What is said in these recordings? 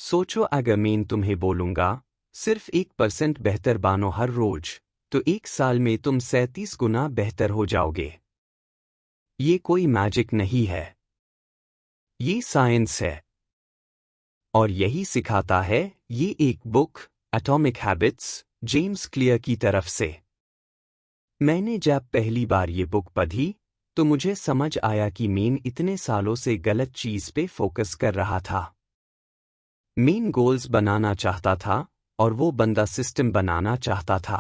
सोचो अगर मैं तुम्हें बोलूंगा सिर्फ 1% बेहतर बनो हर रोज, तो 1 साल में तुम 37 गुना बेहतर हो जाओगे। ये कोई मैजिक नहीं है, ये साइंस है। और यही सिखाता है ये एक book, atomic habits, James clear की तरफ से। मैंने जब पहली बार ये बुक पढ़ी तो मुझे समझ आया कि मैं इतने सालों से गलत चीज पे फोकस कर रहा था। मैं गोल्स बनाना चाहता था और वो बंदा सिस्टम बनाना चाहता था।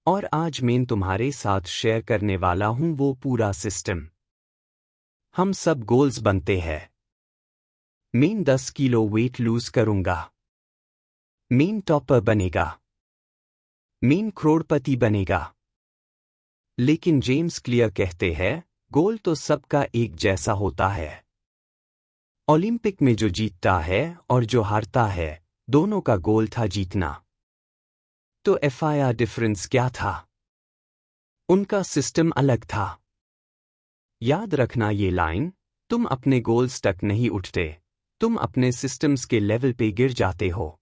और आज मैं तुम्हारे साथ शेयर करने वाला हूं वो पूरा सिस्टम। हम सब गोल्स बनते हैं। मैं 10 किलो वेट लूज करूंगा, मैं टॉपर बनेगा, मैं करोड़पति बनेगा। लेकिन जेम्स क्लियर कहते हैं गोल तो सबका एक जैसा होता है। ओलंपिक में जो जीतता है और जो हारता है दोनों का गोल था जीतना। तो एफआईआर डिफरेंस क्या था? उनका सिस्टम अलग था। याद रखना ये लाइन, तुम अपने गोल्स तक नहीं उठते, तुम अपने सिस्टम्स के लेवल पे गिर जाते हो।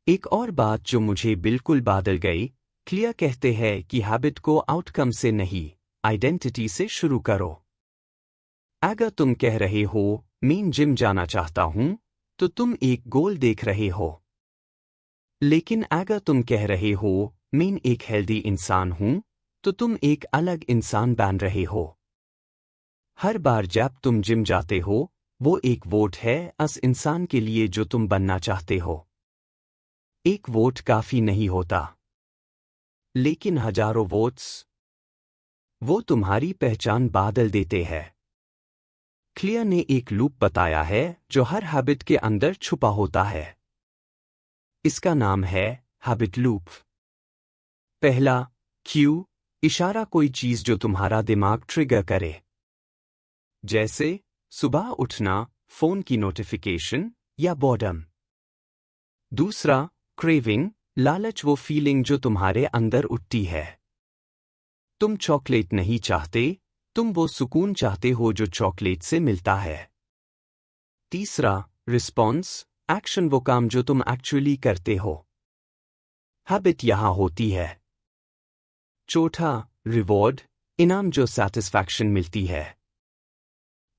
एक और बात जो मुझे बिल्कुल बादल गई, क्लियर कहते हैं कि हैबिट को आउटकम से नहीं, आइडेंटिटी से शुरू करो। अगर तुम कह रहे हो मैं जिम जाना चाहता हूं, तो तुम एक गोल देख रहे हो। लेकिन अगर तुम कह रहे हो मैं एक हेल्दी इंसान हूं, तो तुम एक अलग इंसान बन रहे हो। हर बार जब तुम जिम जाते हो, वो एक वोट है उस इंसान के लिए जो तुम बनना चाहते हो। एक वोट काफी नहीं होता, लेकिन हजारों वोट्स, वो तुम्हारी पहचान बदल देते हैं। क्लियर ने एक लूप बताया है जो हर हैबिट के अंदर छुपा होता है। इसका नाम है हैबिट लूप। पहला, क्यू, इशारा, कोई चीज जो तुम्हारा दिमाग ट्रिगर करे। जैसे सुबह उठना, फोन की नोटिफिकेशन या बॉर्डम। दूसरा, क्रेविंग, लालच, वो फीलिंग जो तुम्हारे अंदर उठती है। तुम चॉकलेट नहीं चाहते, तुम वो सुकून चाहते हो जो चॉकलेट से मिलता है। तीसरा, रिस्पॉन्स, एक्शन, वो काम जो तुम एक्चुअली करते हो। हैबिट यहां होती है। चौथा, रिवॉर्ड, इनाम, जो सैटिस्फैक्शन मिलती है।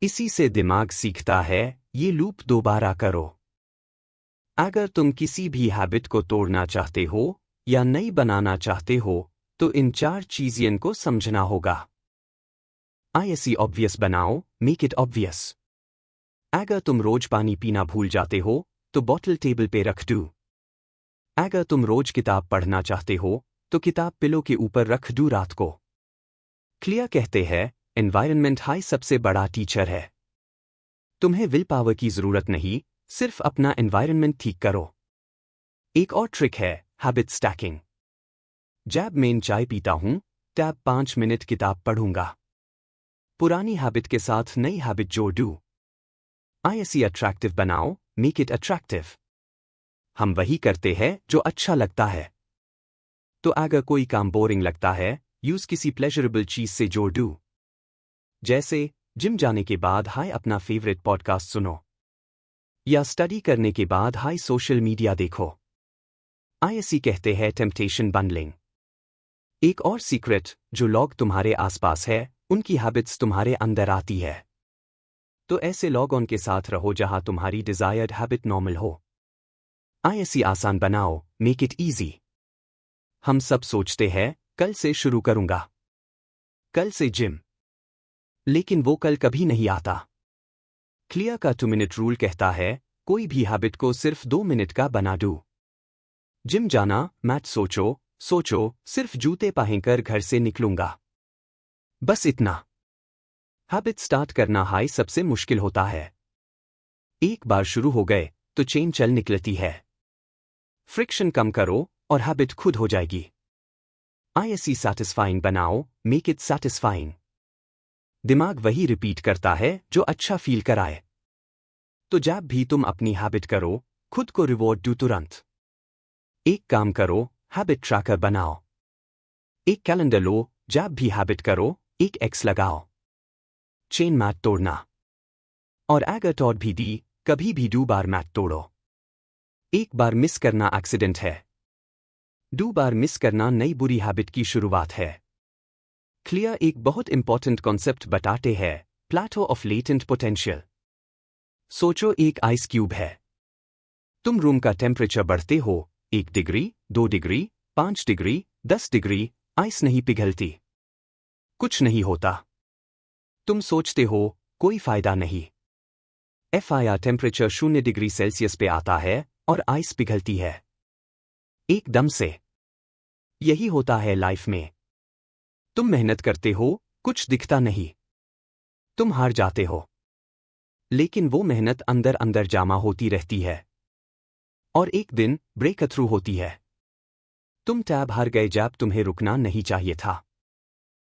इसी से दिमाग सीखता है ये लूप दोबारा करो। अगर तुम किसी भी हैबिट को तोड़ना चाहते हो या नई बनाना चाहते हो, तो इन 4 चीज़ों को समझना होगा। ऐसी ऑब्वियस बनाओ, मेक इट ऑब्वियस। अगर तुम रोज पानी पीना भूल जाते हो, तो बॉटल टेबल पे रख दो। अगर तुम रोज किताब पढ़ना चाहते हो, तो किताब पिलो के ऊपर रख दो रात को। क्लियर कहते हैं एनवायरनमेंट हाई सबसे बड़ा टीचर है। तुम्हें विल पावर की जरूरत नहीं, सिर्फ अपना एनवायरनमेंट ठीक करो। एक और ट्रिक है हैबिट स्टैकिंग। जब मैं चाय पीता हूं, तब 5 मिनट किताब पढ़ूंगा। पुरानी हैबिट के साथ नई हैबिट जोड़ दूं। ऐसी अट्रैक्टिव बनाओ, मेक इट अट्रैक्टिव। हम वही करते हैं जो अच्छा लगता है। तो अगर कोई काम बोरिंग लगता है, यूज किसी प्लेजरेबल चीज से जोड़ दूं। जैसे जिम जाने के बाद हाय अपना फेवरेट पॉडकास्ट सुनो, या स्टडी करने के बाद हाय सोशल मीडिया देखो। ऐसी कहते हैं टेम्पटेशन बंडलिंग। एक और सीक्रेट, जो लोग तुम्हारे आसपास है उनकी हैबिट्स तुम्हारे अंदर आती है। तो ऐसे लोगों के साथ रहो जहां तुम्हारी डिजायर्ड हैबिट नॉर्मल हो। ऐसी आसान बनाओ, मेक इट इजी। हम सब सोचते हैं कल से शुरू करूंगा, कल से जिम, लेकिन वो कल कभी नहीं आता। क्लियर का 2 मिनट रूल कहता है कोई भी हैबिट को सिर्फ 2 मिनट का बना दो। जिम जाना, मैच सोचो सिर्फ जूते पहनकर घर से निकलूंगा, बस इतना। हैबिट स्टार्ट करना हाई सबसे मुश्किल होता है। एक बार शुरू हो गए तो चेन चल निकलती है। फ्रिक्शन कम करो और हैबिट खुद हो जाएगी। ऐसी सैटिस्फाइंग बनाओ, मेक इट सैटिस्फाइंग। दिमाग वही रिपीट करता है जो अच्छा फील कराए। तो जब भी तुम अपनी हैबिट करो, खुद को रिवॉर्ड दो तुरंत। एक काम करो, हैबिट ट्रैकर बनाओ। एक कैलेंडर लो, जब भी हैबिट करो एक एक्स लगाओ। चेन मैट तोड़ना। और अगर टॉड भी दी कभी भी 2 बार मैट तोड़ो। 1 बार मिस करना एक्सीडेंट है। 2 बार मिस करना नई बुरी हैबिट की शुरुआत है। क्लियर एक बहुत इंपॉर्टेंट कॉन्सेप्ट बताते हैं, प्लेटो ऑफ लेटेंट पोटेंशियल। सोचो एक आइस क्यूब है। तुम रूम का टेम्परेचर बढ़ते हो, 1 degree, 2 degree, 5 degree, 10 degree, ice नहीं पिघलती। कुछ नहीं होता। तुम सोचते हो, कोई फायदा नहीं। FIR टेम्परेचर 0 डिग्री सेल्सियस पे आता है और आइस पिघलती है। एकदम से। यही होता है लाइफ में। तुम मेहनत करते हो, कुछ दिखता नहीं। तुम हार जाते हो। लेकिन वो मेहनत अंदर अंदर जमा होती रहती है। और एक दिन ब्रेक थ्रू होती है। तुम टैब हार गए जब तुम्हें रुकना नहीं चाहिए था।